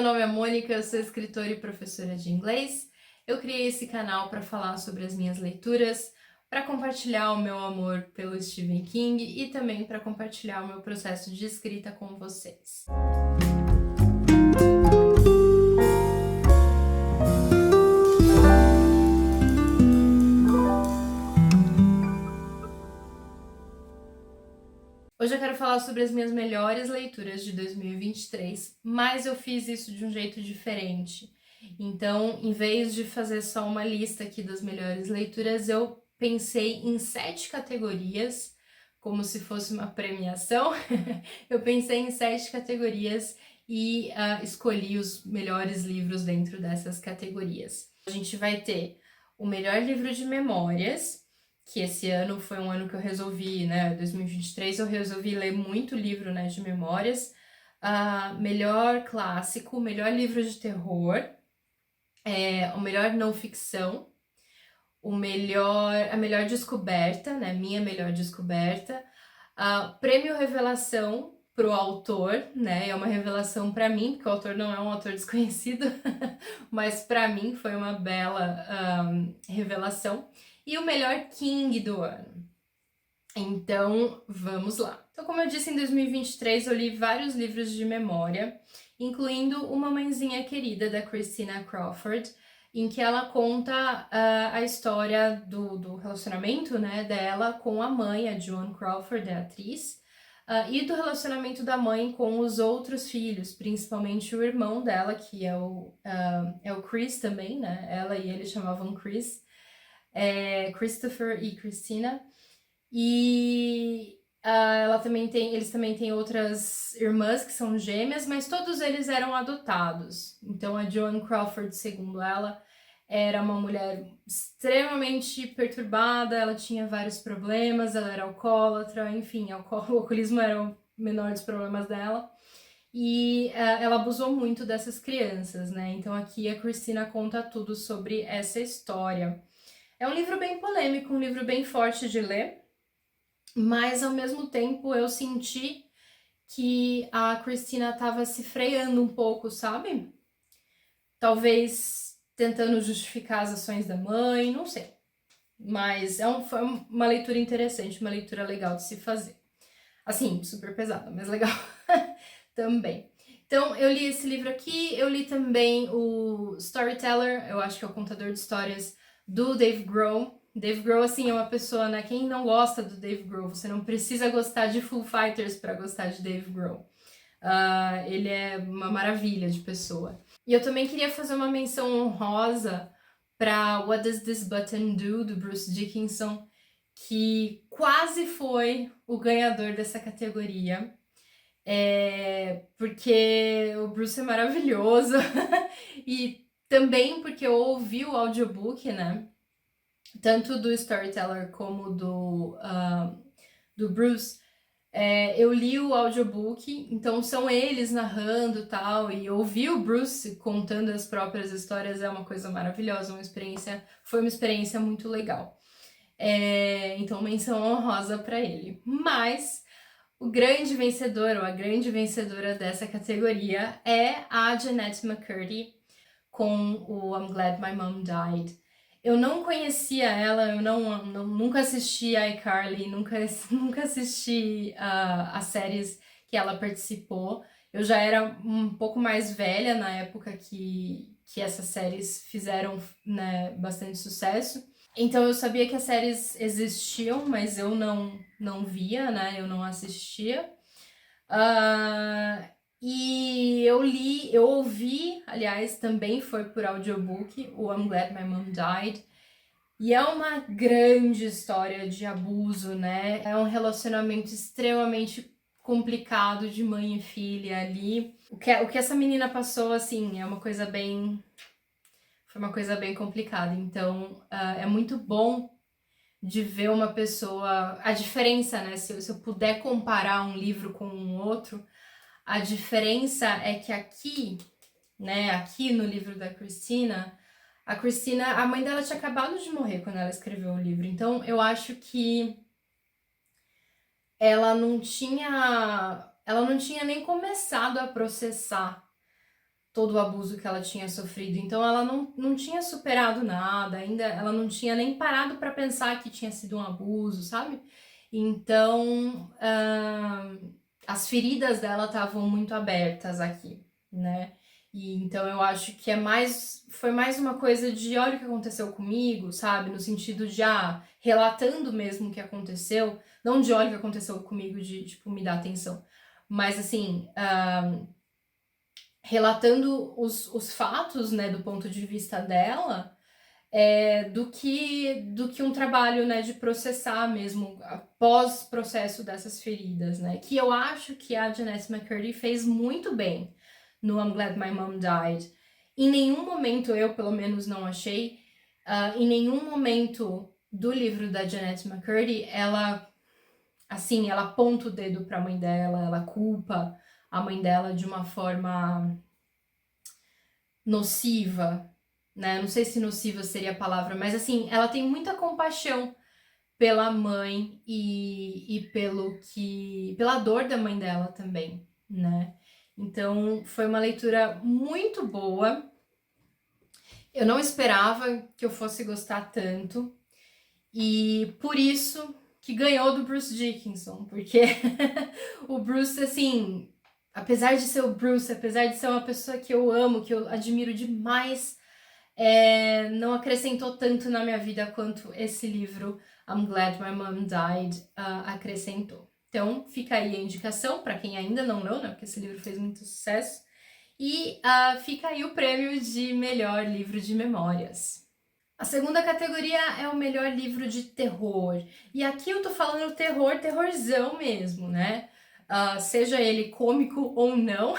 meu nome é Mônica, eu sou escritora e professora de inglês. Eu criei esse canal para falar sobre as minhas leituras, para compartilhar o meu amor pelo Stephen King e também para compartilhar o meu processo de escrita com vocês. Hoje eu quero falar sobre as minhas melhores leituras de 2023, mas eu fiz isso de um jeito diferente. Então, em vez de fazer só uma lista aqui das melhores leituras, eu pensei em 7 categorias, como se fosse uma premiação. Eu pensei em 7 categorias e escolhi os melhores livros dentro dessas categorias. A gente vai ter o melhor livro de memórias, que esse ano foi um ano que eu resolvi, 2023, eu resolvi ler muito livro, de memórias. Melhor clássico, melhor livro de terror, o melhor não ficção, a melhor descoberta, minha melhor descoberta, prêmio revelação pro autor, é uma revelação para mim, porque o autor não é um autor desconhecido, mas para mim foi uma bela revelação. E o melhor King do ano. Então, vamos lá. Então, como eu disse, em 2023 eu li vários livros de memória, incluindo Uma Mãezinha Querida, da Christina Crawford, em que ela conta a história do relacionamento, dela com a mãe, a Joan Crawford, a atriz, e do relacionamento da mãe com os outros filhos, principalmente o irmão dela, que é o Chris também, Ela e ele chamavam Chris, Christopher e Christina. E eles também têm outras irmãs que são gêmeas, mas todos eles eram adotados. Então a Joan Crawford, segundo ela, era uma mulher extremamente perturbada, ela tinha vários problemas, ela era alcoólatra, enfim, o alcoolismo era o menor dos problemas dela. E ela abusou muito dessas crianças, Então aqui a Christina conta tudo sobre essa história. É um livro bem polêmico, um livro bem forte de ler, mas ao mesmo tempo eu senti que a Christina estava se freando um pouco, sabe? Talvez tentando justificar as ações da mãe, não sei. Mas foi uma leitura interessante, uma leitura legal de se fazer. Assim, super pesada, mas legal também. Então, eu li esse livro aqui, eu li também o Storyteller, eu acho que é o contador de histórias, do Dave Grohl. Dave Grohl, assim, é uma pessoa, quem não gosta do Dave Grohl, você não precisa gostar de Foo Fighters para gostar de Dave Grohl. Ele é uma maravilha de pessoa. E eu também queria fazer uma menção honrosa para What Does This Button Do, do Bruce Dickinson, que quase foi o ganhador dessa categoria. Porque o Bruce é maravilhoso e também porque eu ouvi o audiobook, tanto do Storyteller como do Bruce. Eu li o audiobook, então são eles narrando e tal, e ouvir o Bruce contando as próprias histórias é uma coisa maravilhosa, foi uma experiência muito legal. Então menção honrosa para ele. Mas o grande vencedor, ou a grande vencedora dessa categoria é a Jennette McCurdy, com o I'm Glad My Mom Died. Eu não conhecia ela, eu nunca assisti a iCarly, nunca assisti as séries que ela participou. Eu já era um pouco mais velha na época que essas séries fizeram bastante sucesso. Então eu sabia que as séries existiam, mas eu não via, eu não assistia. E eu ouvi, aliás, também foi por audiobook, o I'm Glad My Mom Died. E é uma grande história de abuso, É um relacionamento extremamente complicado de mãe e filha ali. O que essa menina passou, assim, foi uma coisa bem complicada. Então, é muito bom de ver uma pessoa... A diferença, se eu puder comparar um livro com um outro, a diferença é que aqui no livro da Christina, a mãe dela tinha acabado de morrer quando ela escreveu o livro. Então, eu acho que ela não tinha nem começado a processar todo o abuso que ela tinha sofrido. Então ela não tinha superado nada, ainda ela não tinha nem parado para pensar que tinha sido um abuso, sabe? Então as feridas dela estavam muito abertas aqui, né? E então eu acho que foi mais uma coisa de olha o que aconteceu comigo, sabe? No sentido de relatando mesmo o que aconteceu, não de olha o que aconteceu comigo, de tipo, me dar atenção. Mas assim, relatando os fatos, né, do ponto de vista dela, do que um trabalho, né, de processar mesmo após processo dessas feridas, né, que eu acho que a Janice McCurdy fez muito bem no I'm Glad My Mom Died. Em nenhum momento, eu pelo menos não achei, em nenhum momento do livro da Janice McCurdy, ela aponta o dedo para a mãe dela, ela culpa a mãe dela de uma forma nociva, né? Não sei se nociva seria a palavra, mas assim, ela tem muita compaixão pela mãe e pela dor da mãe dela também, né? Então, foi uma leitura muito boa. Eu não esperava que eu fosse gostar tanto e por isso que ganhou do Bruce Dickinson, porque o Bruce, assim, apesar de ser o Bruce, apesar de ser uma pessoa que eu amo, que eu admiro demais, não acrescentou tanto na minha vida quanto esse livro I'm Glad My Mom Died acrescentou. Então fica aí a indicação para quem ainda não leu, né? Porque esse livro fez muito sucesso. E fica aí o prêmio de melhor livro de memórias. A segunda categoria é o melhor livro de terror. E aqui eu tô falando terrorzão mesmo, né? Seja ele cômico ou não,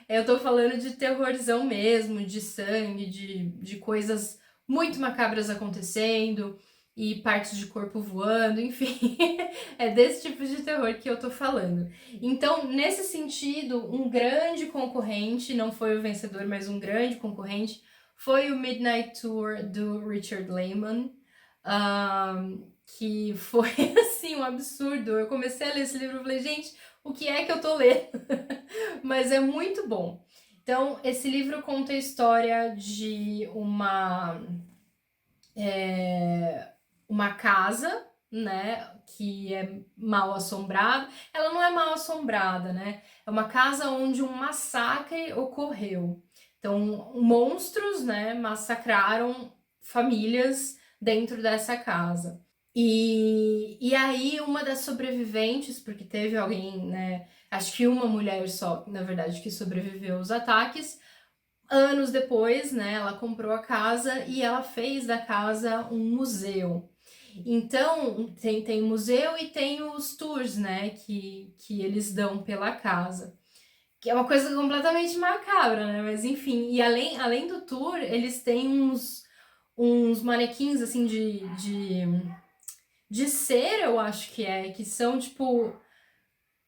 eu tô falando de terrorzão mesmo, de sangue, de coisas muito macabras acontecendo e partes de corpo voando, enfim. É desse tipo de terror que eu tô falando. Então, nesse sentido, um grande concorrente, não foi o vencedor, mas um grande concorrente, foi o Midnight Tour do Richard Lehman, que foi, assim, um absurdo. Eu comecei a ler esse livro e falei, gente, o que é que eu tô lendo? Mas é muito bom. Então, esse livro conta a história de uma casa, né, que é mal assombrada. Ela não é mal assombrada, né? É uma casa onde um massacre ocorreu. Então, monstros, né, massacraram famílias dentro dessa casa. E aí, uma das sobreviventes, porque teve alguém, né, acho que uma mulher só, na verdade, que sobreviveu aos ataques, anos depois, né, ela comprou a casa e ela fez da casa um museu. Então, tem museu e tem os tours, né, que eles dão pela casa. Que é uma coisa completamente macabra, né? Mas enfim, e além do tour, eles têm uns manequins, assim, de cera, eu acho que são, tipo,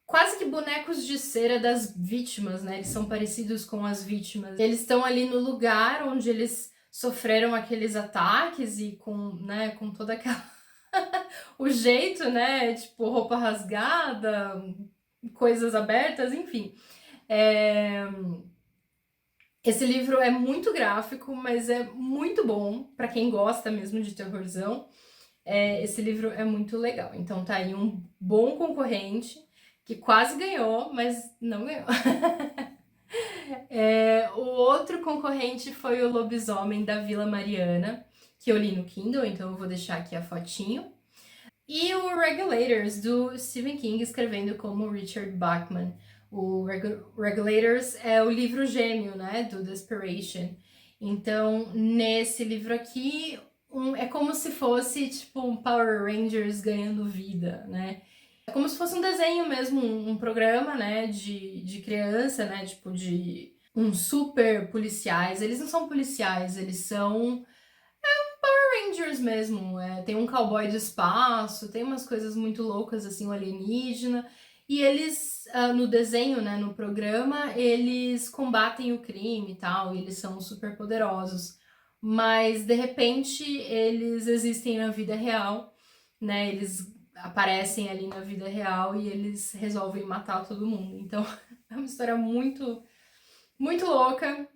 quase que bonecos de cera das vítimas, né? Eles são parecidos com as vítimas. Eles estão ali no lugar onde eles sofreram aqueles ataques e né, com toda aquela... o jeito, né? Tipo, roupa rasgada, coisas abertas, enfim. Esse livro é muito gráfico, mas é muito bom para quem gosta mesmo de terrorzão. Esse livro é muito legal. Então tá aí um bom concorrente que quase ganhou, mas não ganhou. O outro concorrente foi o Lobisomem da Vila Mariana, que eu li no Kindle, então eu vou deixar aqui a fotinho. E o Regulators, do Stephen King, escrevendo como Richard Bachman. O Regulators é o livro gêmeo, né, do Desperation. Então, nesse livro aqui, é como se fosse, tipo, um Power Rangers ganhando vida, né? É como se fosse um desenho mesmo, um programa, né, de criança, né, tipo, de uns super policiais. Eles não são policiais, eles são Rangers mesmo, tem um cowboy do espaço, tem umas coisas muito loucas, assim, o alienígena, e eles, no desenho, né, no programa, eles combatem o crime e tal, e eles são super poderosos, mas, de repente, eles existem na vida real, né, eles aparecem ali na vida real e eles resolvem matar todo mundo, então é uma história muito Muito louca.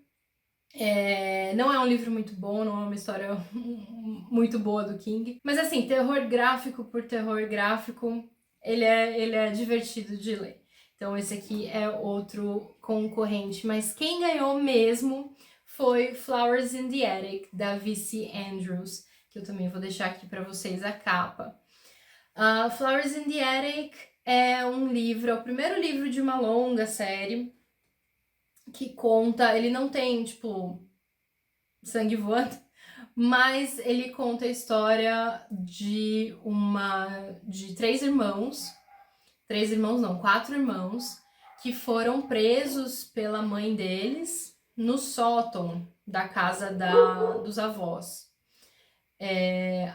Não é um livro muito bom, não é uma história muito boa do King. Mas assim, terror gráfico por terror gráfico, ele é divertido de ler. Então esse aqui é outro concorrente. Mas quem ganhou mesmo foi Flowers in the Attic, da V.C. Andrews, que eu também vou deixar aqui para vocês a capa. Flowers in the Attic é um livro, é o primeiro livro de uma longa série que conta, ele não tem, tipo, sangue voando, mas ele conta a história de três irmãos não, quatro irmãos, que foram presos pela mãe deles no sótão da casa dos avós.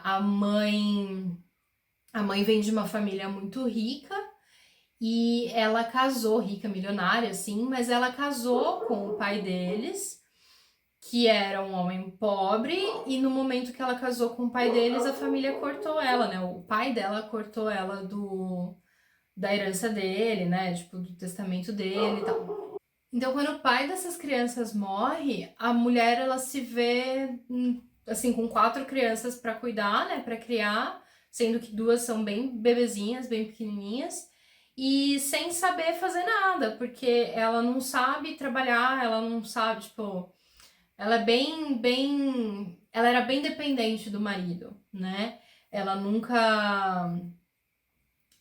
A mãe vem de uma família muito rica e ela casou, rica, milionária, assim, mas ela casou com o pai deles, que era um homem pobre, e no momento que ela casou com o pai deles, a família cortou ela, né? O pai dela cortou ela da herança dele, né? Tipo, do testamento dele e tal. Então, quando o pai dessas crianças morre, a mulher, ela se vê, assim, com quatro crianças para cuidar, né? Para criar, sendo que duas são bem bebezinhas, bem pequenininhas, e sem saber fazer nada, porque ela não sabe trabalhar, ela não sabe, tipo, ela é ela era bem dependente do marido, né? Ela nunca,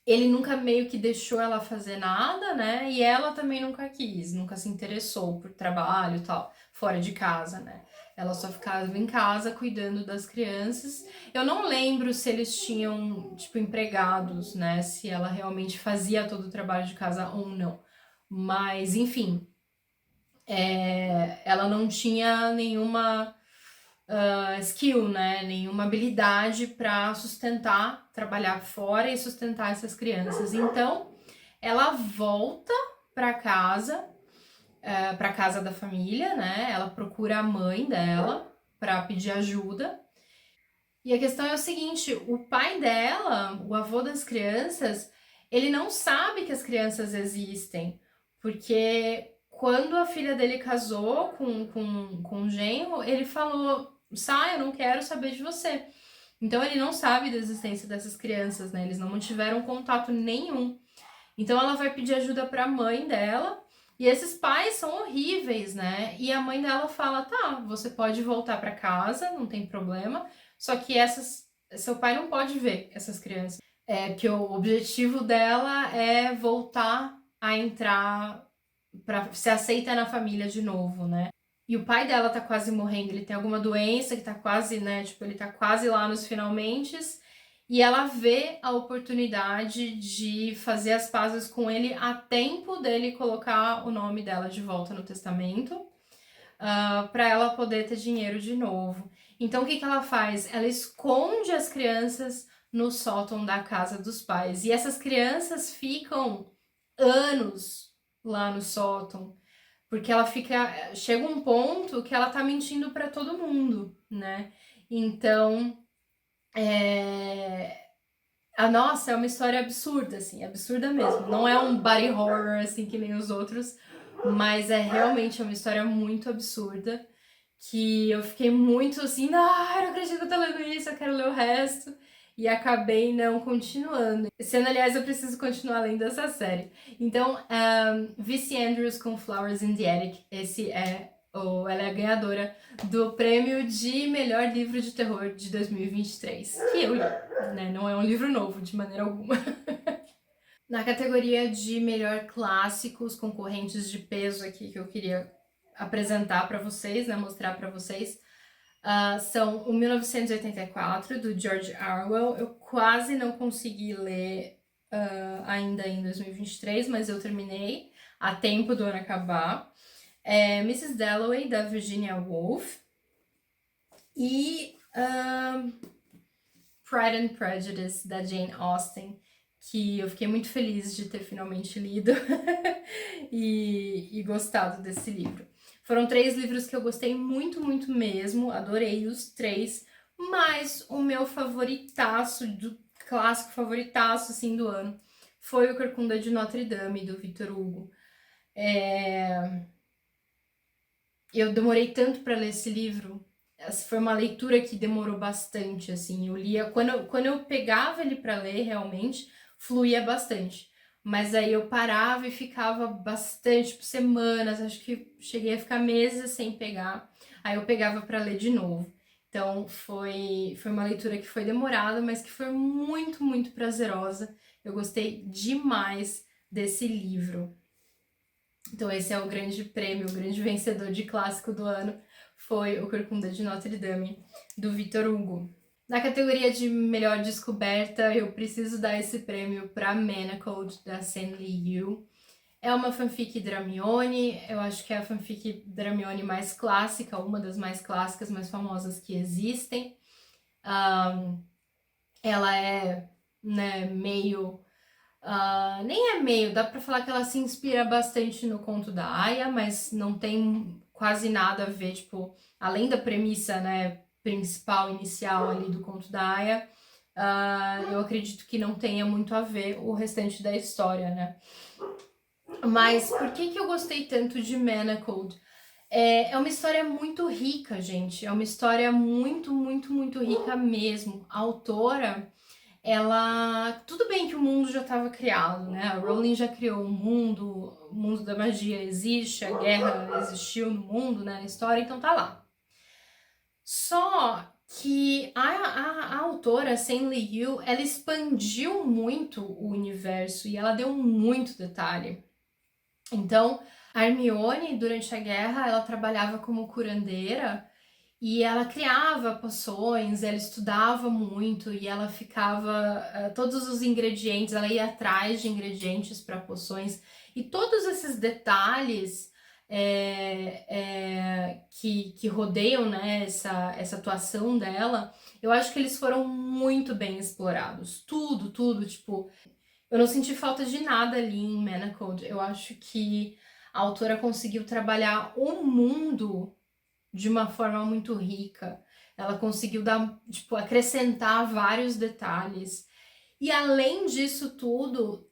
ele nunca meio que deixou ela fazer nada, né? E ela também nunca quis, nunca se interessou por trabalho e tal, fora de casa, né? Ela só ficava em casa cuidando das crianças. Eu não lembro se eles tinham, tipo, empregados, né? Se ela realmente fazia todo o trabalho de casa ou não. Mas, enfim, ela não tinha nenhuma skill, né? Nenhuma habilidade para sustentar, trabalhar fora e sustentar essas crianças. Então, ela volta para casa da família, né? Ela procura a mãe dela para pedir ajuda. E a questão é o seguinte: o pai dela, o avô das crianças, ele não sabe que as crianças existem, porque quando a filha dele casou com o genro, ele falou: sai, eu não quero saber de você. Então ele não sabe da existência dessas crianças, né? Eles não mantiveram contato nenhum. Então ela vai pedir ajuda para a mãe dela. E esses pais são horríveis, né? E a mãe dela fala: tá, você pode voltar para casa, não tem problema. Só que seu pai não pode ver essas crianças. Que o objetivo dela é voltar a entrar para ser aceita na família de novo, né? E o pai dela tá quase morrendo, ele tem alguma doença que tá quase, né? Tipo, ele tá quase lá nos finalmentes. E ela vê a oportunidade de fazer as pazes com ele a tempo dele colocar o nome dela de volta no testamento, para ela poder ter dinheiro de novo. Então o que ela faz? Ela esconde as crianças no sótão da casa dos pais. E essas crianças ficam anos lá no sótão, porque ela fica. Chega um ponto que ela tá mentindo para todo mundo, né? Então. Nossa, é uma história absurda, assim, absurda mesmo. Não é um body horror, assim, que nem os outros, mas é realmente uma história muito absurda, que eu fiquei muito assim, eu não acredito que eu tô lendo isso, eu quero ler o resto, e acabei não continuando. Sendo, aliás, eu preciso continuar lendo essa série. Então, V.C. Andrews com Flowers in the Attic, ela é a ganhadora do prêmio de melhor livro de terror de 2023, que eu li, né? Não é um livro novo, de maneira alguma. Na categoria de melhor clássicos, concorrentes de peso aqui que eu queria apresentar para vocês, né? Mostrar para vocês, são o 1984, do George Orwell. Eu quase não consegui ler ainda em 2023, mas eu terminei a tempo do ano acabar. Mrs. Dalloway, da Virginia Woolf. E Pride and Prejudice, da Jane Austen, que eu fiquei muito feliz de ter finalmente lido e gostado desse livro. Foram 3 livros que eu gostei muito, muito mesmo, adorei os 3, mas o meu favoritaço, do clássico favoritaço, assim, do ano, foi o Corcunda de Notre Dame, do Victor Hugo. eu demorei tanto para ler esse livro. Essa foi uma leitura que demorou bastante, assim. Eu lia quando eu pegava ele para ler, realmente fluía bastante. Mas aí eu parava e ficava bastante, tipo, semanas, acho que cheguei a ficar meses sem pegar. Aí eu pegava para ler de novo. Então foi uma leitura que foi demorada, mas que foi muito, muito prazerosa. Eu gostei demais desse livro. Então esse é o grande prêmio, o grande vencedor de clássico do ano, foi o Corcunda de Notre Dame, do Victor Hugo. Na categoria de melhor descoberta, eu preciso dar esse prêmio para Manacled, da Stanley Yu. É uma fanfic Dramione, eu acho que é a fanfic Dramione mais clássica, uma das mais clássicas, mais famosas que existem. Ela é, né, meio nem é meio, dá pra falar que ela se inspira bastante no conto da Aya, mas não tem quase nada a ver, tipo, além da premissa, né, principal, inicial ali do conto da Aya, eu acredito que não tenha muito a ver o restante da história, né. Mas por que que eu gostei tanto de Manacled? É uma história muito rica, gente, é uma história muito, muito, muito rica mesmo. A autora, ela, tudo bem que o mundo já estava criado, né? A Rowling já criou o mundo da magia existe, a guerra existiu no mundo, né? Na história, então tá lá. Só que a autora, Stanley Yu, ela expandiu muito o universo e ela deu muito detalhe. Então, a Hermione, durante a guerra, ela trabalhava como curandeira e ela criava poções, ela estudava muito e ela ficava. Todos os ingredientes, ela ia atrás de ingredientes para poções. E todos esses detalhes que rodeiam, né, essa atuação dela, eu acho que eles foram muito bem explorados. Tudo, tudo, tipo. Eu não senti falta de nada ali em Manacled. Eu acho que a autora conseguiu trabalhar o mundo de uma forma muito rica. Ela conseguiu dar, tipo, acrescentar vários detalhes. E além disso tudo,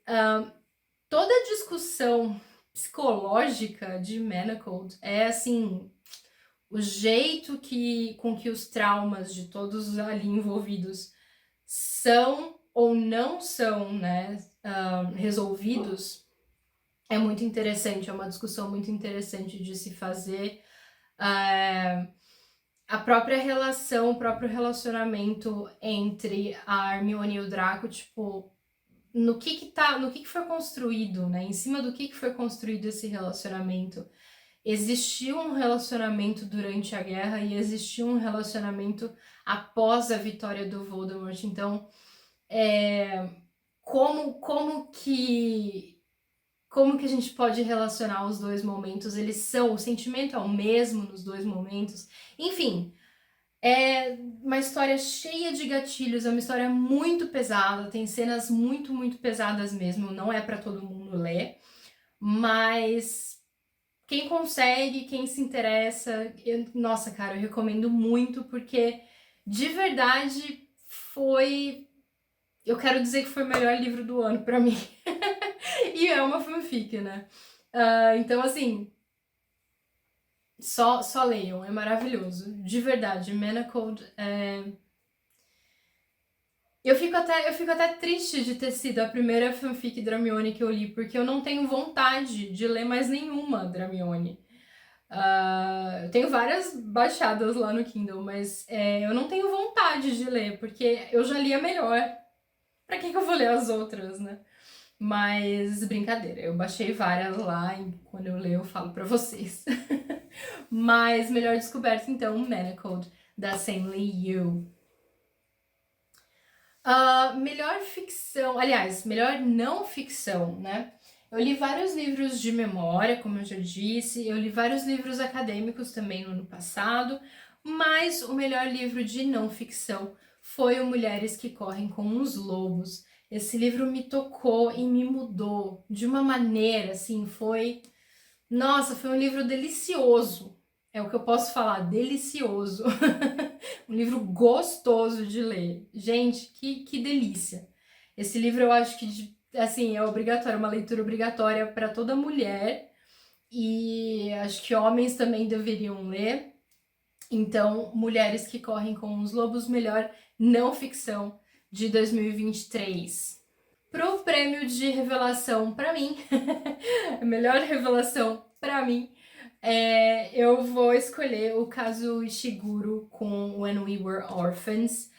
toda a discussão psicológica de Manacled é assim, o jeito com que os traumas de todos ali envolvidos são ou não são, né, resolvidos, é muito interessante, é uma discussão muito interessante de se fazer. A própria relação, o próprio relacionamento entre a Hermione e o Draco, tipo, no que foi construído, né? Em cima do que foi construído esse relacionamento. Existiu um relacionamento durante a guerra e existiu um relacionamento após a vitória do Voldemort. Então, como que a gente pode relacionar os dois momentos? O sentimento é o mesmo nos dois momentos. Enfim, é uma história cheia de gatilhos, é uma história muito pesada, tem cenas muito, muito pesadas mesmo, não é para todo mundo ler, mas quem consegue, quem se interessa, nossa, cara, eu recomendo muito, porque de verdade eu quero dizer que foi o melhor livro do ano para mim. E é uma fanfic, né? Então, assim, só leiam, é maravilhoso. De verdade, Manacled é. Eu fico até triste de ter sido a primeira fanfic Dramione que eu li, porque eu não tenho vontade de ler mais nenhuma Dramione. Eu tenho várias baixadas lá no Kindle, mas eu não tenho vontade de ler, porque eu já li a melhor. Pra que eu vou ler as outras, né? Mas brincadeira, eu baixei várias lá e quando eu ler eu falo pra vocês. Mas melhor descoberta então, Manacled, da Stanley Yu. Melhor ficção, aliás, melhor não ficção, né? Eu li vários livros de memória, como eu já disse, eu li vários livros acadêmicos também no ano passado, mas o melhor livro de não ficção foi o Mulheres que Correm com os Lobos. Esse livro me tocou e me mudou de uma maneira, assim, nossa, foi um livro delicioso. É o que eu posso falar, delicioso. Um livro gostoso de ler. Gente, que delícia. Esse livro eu acho que, assim, é obrigatório, uma leitura obrigatória para toda mulher. e acho que homens também deveriam ler. Então, Mulheres que Correm com os Lobos, melhor não ficção de 2023. Pro prêmio de revelação para mim, a melhor revelação para mim, eu vou escolher o Kazuo Ishiguro com When We Were Orphans.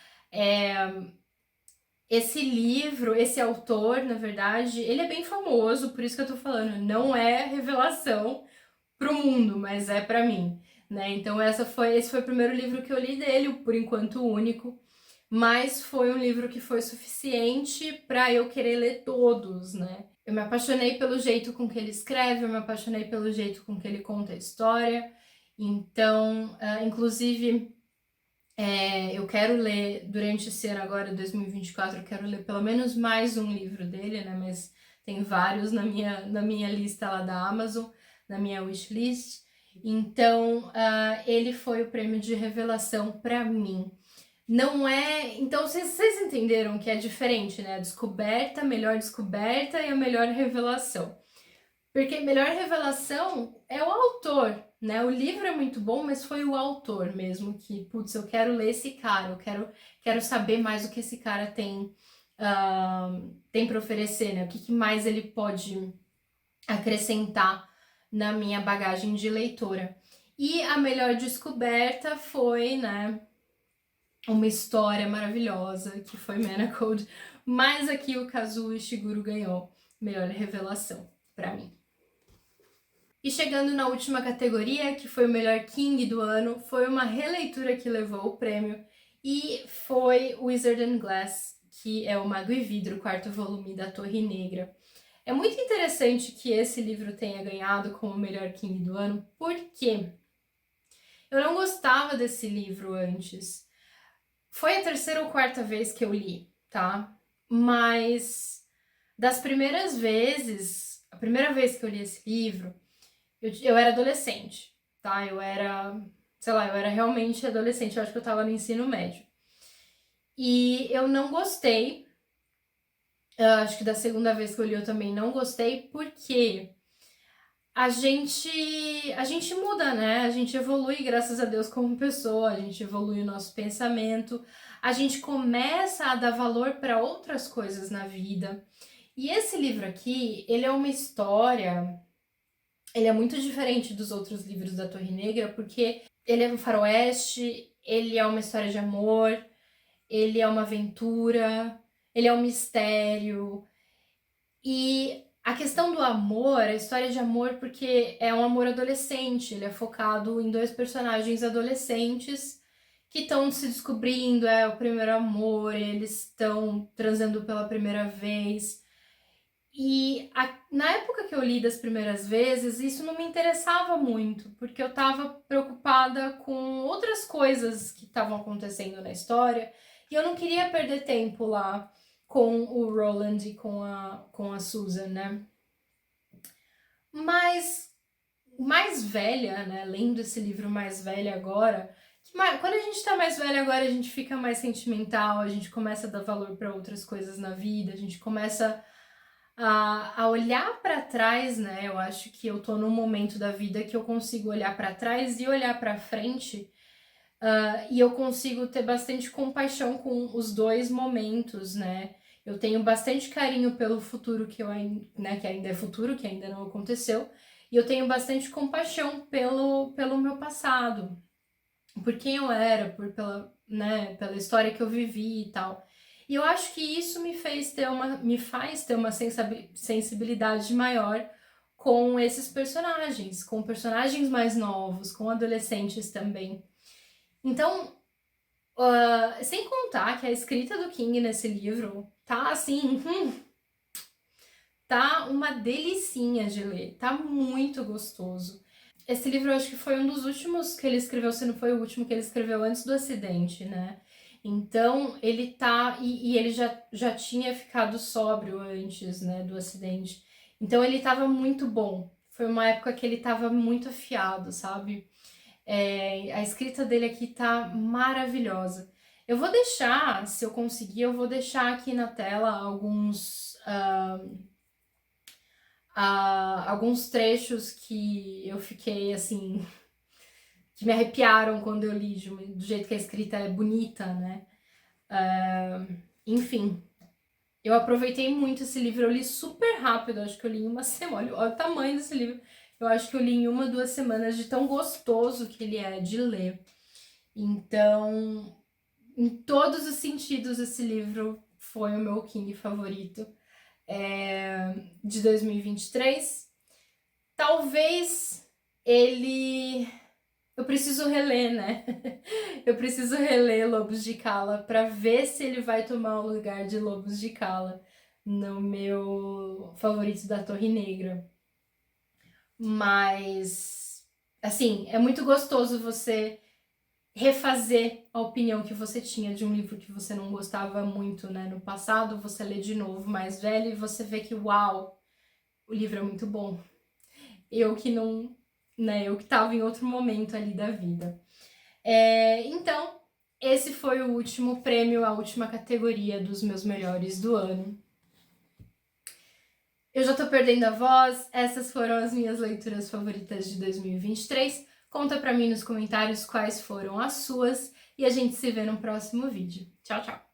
Esse livro, esse autor, na verdade, ele é bem famoso, por isso que eu tô falando, não é revelação pro mundo, mas é para mim, né? Então esse foi o primeiro livro que eu li dele, por enquanto único, mas foi um livro que foi suficiente para eu querer ler todos, né? Eu me apaixonei pelo jeito com que ele escreve, eu me apaixonei pelo jeito com que ele conta a história. Então, inclusive, eu quero ler, durante esse ano agora, 2024, eu quero ler pelo menos mais um livro dele, né? Mas tem vários na minha lista lá da Amazon, na minha wishlist. Então, ele foi o prêmio de revelação para mim. Não é. Então, vocês entenderam que é diferente, né? A descoberta, a melhor descoberta e a melhor revelação. Porque melhor revelação é o autor, né? O livro é muito bom, mas foi o autor mesmo que, putz, eu quero ler esse cara, quero saber mais o que esse cara tem para oferecer, né? O que mais ele pode acrescentar na minha bagagem de leitora. E a melhor descoberta foi, né, uma história maravilhosa, que foi Manacled, mas aqui o Kazuo Ishiguro ganhou melhor revelação para mim. E chegando na última categoria, que foi o melhor King do ano, foi uma releitura que levou o prêmio e foi Wizard and Glass, que é o Mago e Vidro, quarto volume da Torre Negra. É muito interessante que esse livro tenha ganhado como o melhor King do ano, porque eu não gostava desse livro antes. Foi a terceira ou quarta vez que eu li, tá? Mas das primeiras vezes, a primeira vez que eu li esse livro, eu era adolescente, tá? Eu era realmente adolescente, eu acho que eu tava no ensino médio. E eu não gostei, eu acho que da segunda vez que eu li eu também não gostei, porque a gente muda, né? A gente evolui, graças a Deus, como pessoa, a gente evolui o nosso pensamento, a gente começa a dar valor para outras coisas na vida. E esse livro aqui, ele é uma história, ele é muito diferente dos outros livros da Torre Negra, porque ele é um faroeste, ele é uma história de amor, ele é uma aventura, ele é um mistério. E a questão do amor, a história de amor, porque é um amor adolescente, ele é focado em dois personagens adolescentes que estão se descobrindo, é o primeiro amor, eles estão transando pela primeira vez. E na época que eu li das primeiras vezes, isso não me interessava muito, porque eu estava preocupada com outras coisas que estavam acontecendo na história e eu não queria perder tempo lá com o Roland e com a Susan, né? Mas mais velha, né? Lendo esse livro mais velha agora, quando a gente tá mais velha agora, a gente fica mais sentimental, a gente começa a dar valor para outras coisas na vida, a gente começa a olhar para trás, né? Eu acho que eu tô num momento da vida que eu consigo olhar para trás e olhar para frente, e eu consigo ter bastante compaixão com os dois momentos, né? Eu tenho bastante carinho pelo futuro né, que ainda é futuro, que ainda não aconteceu, e eu tenho bastante compaixão pelo meu passado, por quem eu era, pela história que eu vivi e tal. E eu acho que isso me faz ter uma sensibilidade maior com esses personagens, com personagens mais novos, com adolescentes também. Então, sem contar que a escrita do King nesse livro tá assim, tá uma delicinha de ler, tá muito gostoso. Esse livro eu acho que foi um dos últimos que ele escreveu, se não foi o último que ele escreveu antes do acidente, né? Então, ele tá. E ele já tinha ficado sóbrio antes, né, do acidente. Então, ele tava muito bom. Foi uma época que ele tava muito afiado, sabe? A escrita dele aqui tá maravilhosa. Eu vou deixar, se eu conseguir, eu vou deixar aqui na tela Alguns trechos que eu fiquei assim, que me arrepiaram quando eu li, do jeito que a escrita é bonita, né? Enfim, eu aproveitei muito esse livro, eu li super rápido, acho que eu li em uma semana, olha o tamanho desse livro. Eu acho que eu li em 1, 2 semanas, de tão gostoso que ele é de ler. Então, em todos os sentidos, esse livro foi o meu King favorito de 2023. Talvez ele... Eu preciso reler, né? Eu preciso reler Lobos de Cala para ver se ele vai tomar o lugar de Lobos de Cala no meu favorito da Torre Negra. Mas, assim, é muito gostoso você refazer a opinião que você tinha de um livro que você não gostava muito, né, no passado, você lê de novo mais velho e você vê que, uau, o livro é muito bom. Eu que não, né, eu que tava em outro momento ali da vida. Então, esse foi o último prêmio, a última categoria dos meus melhores do ano. Eu já tô perdendo a voz, essas foram as minhas leituras favoritas de 2023. Conta pra mim nos comentários quais foram as suas e a gente se vê no próximo vídeo. Tchau, tchau!